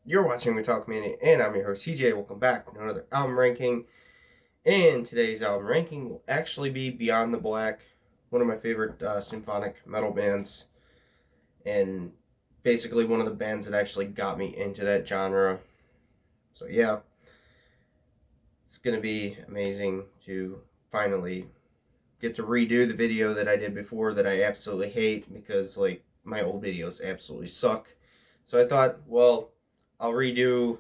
You're watching Me Talk Mania, and I'm your host CJ. Welcome back to another album ranking. And today's album ranking will actually be Beyond the Black, one of my favorite symphonic metal bands, and basically one of the bands that actually got me into that genre. So yeah, it's gonna be amazing to finally get to redo the video that I did before that I absolutely hate because like my old videos absolutely suck. So I thought, well, I'll redo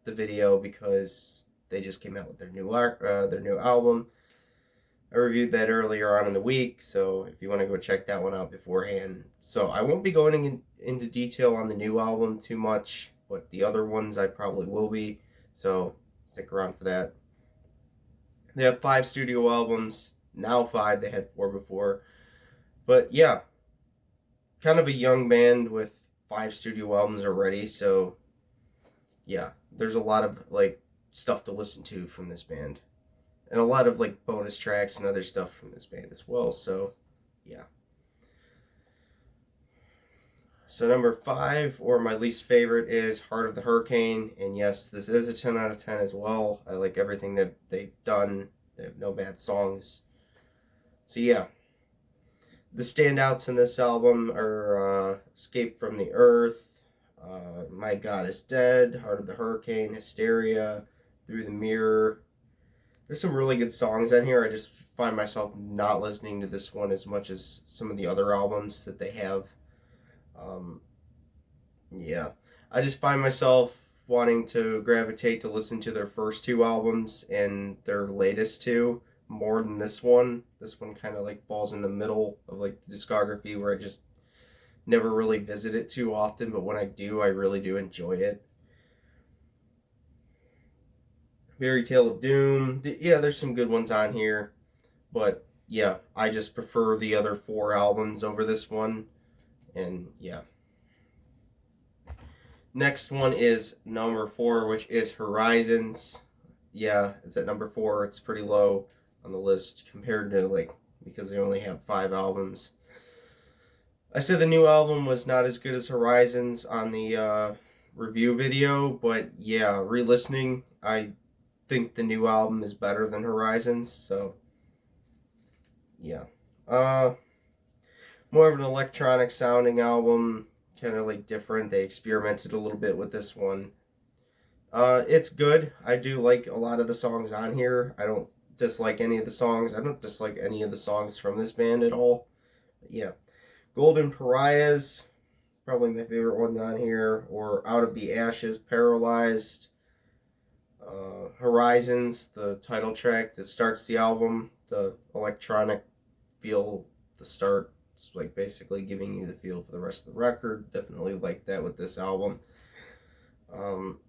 the video because they just came out with their new album. I reviewed that earlier on in the week, so if you want to go check that one out beforehand. So I won't be going into detail on the new album too much, but the other ones I probably will be. So stick around for that. They have 5 studio albums, now 5. They had 4 before, but yeah, kind of a young band with 5 studio albums already. So yeah, there's a lot of like stuff to listen to from this band, and a lot of like bonus tracks and other stuff from this band as well. So yeah. So number 5, or my least favorite, is Heart of the Hurricane, and yes, this is a 10 out of 10 as well. I like everything that they've done. They have no bad songs. So yeah, the standouts in this album are Escape from the Earth, My God is Dead, Heart of the Hurricane, Hysteria, Through the Mirror. There's some really good songs on here. I just find myself not listening to this one as much as some of the other albums that they have. Um, yeah, I just find myself wanting to gravitate to listen to their first 2 albums and their latest 2 more than this one. This one kind of like falls in the middle of like the discography where I just never really visit it too often, but when I do, I really do enjoy it. Fairy Tale of Doom. Yeah, there's some good ones on here, but yeah, I just prefer the other 4 albums over this one, and yeah. Next one is number 4, which is Horizons. Yeah, it's at number 4. It's pretty low on the list compared to like, because they only have 5 albums. I said the new album was not as good as Horizons on the review video, but yeah, re-listening, I think the new album is better than Horizons. So yeah, uh, more of an electronic sounding album, kind of like different. They experimented a little bit with this one. It's good. I do like a lot of the songs on here. I don't dislike any of the songs. I don't dislike any of the songs from this band at all. But yeah, Golden Pariahs, probably my favorite one on here. Or Out of the Ashes, Paralyzed. Horizons, the title track that starts the album, the electronic feel, the start. It's like basically giving you the feel for the rest of the record. Definitely like that with this album. Um,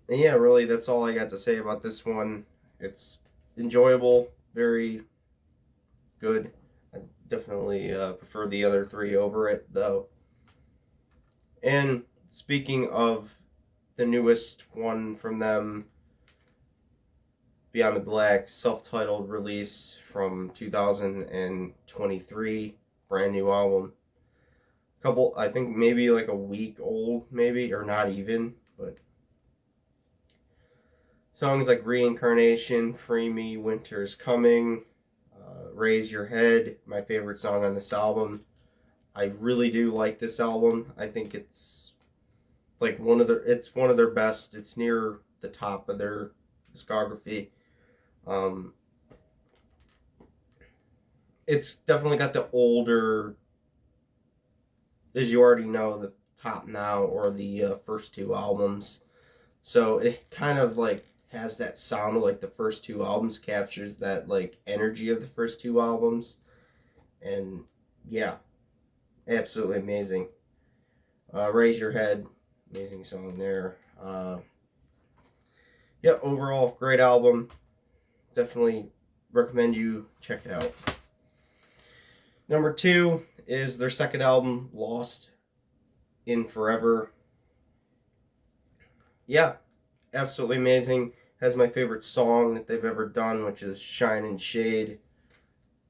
and yeah, really, that's all I got to say about this one. It's enjoyable, very good. I definitely prefer the other 3 over it, though. And speaking of the newest one from them, Beyond the Black, self-titled release from 2023, brand new album. Couple, I think maybe like a week old, maybe, or not even, but songs like Reincarnation, Free Me, Winter's Coming, Raise Your Head, my favorite song on this album. I really do like this album. I think it's like one of their best. It's near the top of their discography. Um, it's definitely got the older, as you already know, the Top Now or the first 2 albums. So it kind of like has that sound of like the first 2 albums, captures that like energy of the first 2 albums, and yeah, absolutely amazing. Raise Your Head, amazing song there. Yeah, overall great album. Definitely recommend you check it out. Number 2 is their second album, Lost in Forever. Yeah, absolutely amazing. Has my favorite song that they've ever done, which is Shine and Shade.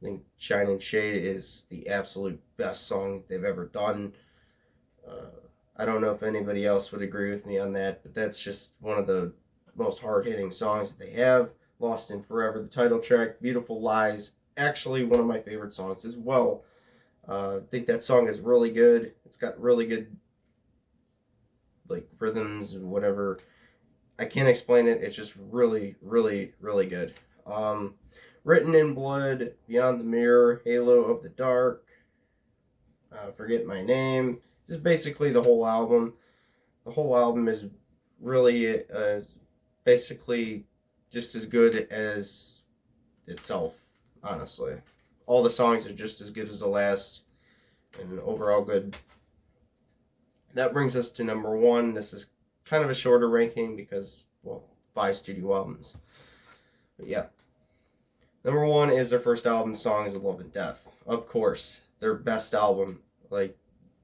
I think Shine and Shade is the absolute best song they've ever done. Uh, I don't know if anybody else would agree with me on that, but that's just one of the most hard-hitting songs that they have. Lost in Forever, the title track, Beautiful Lies, actually one of my favorite songs as well. I think that song is really good. It's got really good like rhythms and whatever. I can't explain it. It's just really, really, really good. Um, Written in Blood, Beyond the Mirror, Halo of the Dark, Forget My Name. Just basically the whole album. The whole album is really basically just as good as itself, honestly. All the songs are just as good as the last and overall good. That brings us to number one. This is kind of a shorter ranking because, well, 5 studio albums. But yeah. Number one is their first album, Songs of Love and Death. Of course, their best album. Like,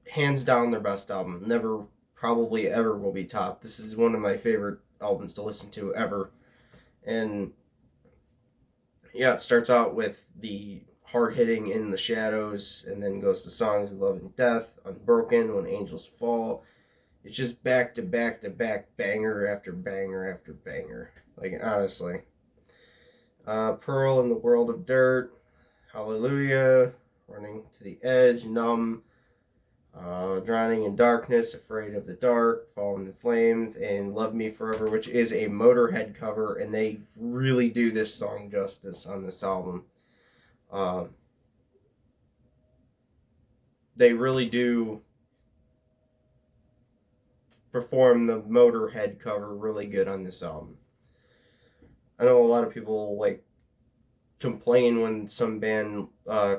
hands down, their best album. Never, probably ever will be top. This is one of my favorite albums to listen to ever. And yeah, it starts out with the hard hitting In the Shadows, and then goes to Songs of Love and Death, Unbroken, When Angels Fall. It's just back to back to back, banger after banger after banger. Like, honestly. Pearl in the World of Dirt, Hallelujah, Running to the Edge, Numb, Drowning in Darkness, Afraid of the Dark, Fall in the Flames, and Love Me Forever, which is a Motorhead cover, and they really do this song justice on this album. Uh, they really do perform the Motorhead cover really good on this album. I know a lot of people like complain when some band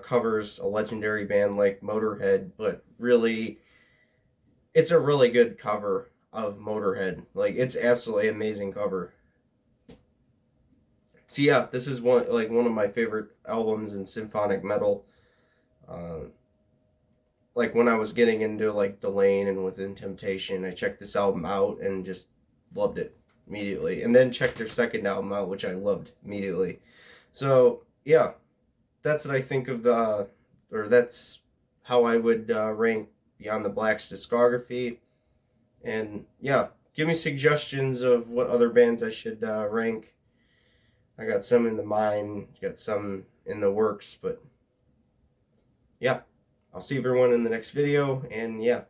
covers a legendary band like Motorhead, but really, it's a really good cover of Motorhead. Like, it's absolutely amazing cover. So yeah, this is one of my favorite albums in symphonic metal. Uh, like when I was getting into like Delane and Within Temptation, I checked this album out and just loved it immediately. And then checked their second album out, which I loved immediately. So yeah, that's what I think of or that's how I would rank Beyond the Black's discography. And yeah, give me suggestions of what other bands I should rank. I got some in the mind, got some in the works, but yeah, I'll see everyone in the next video, and yeah,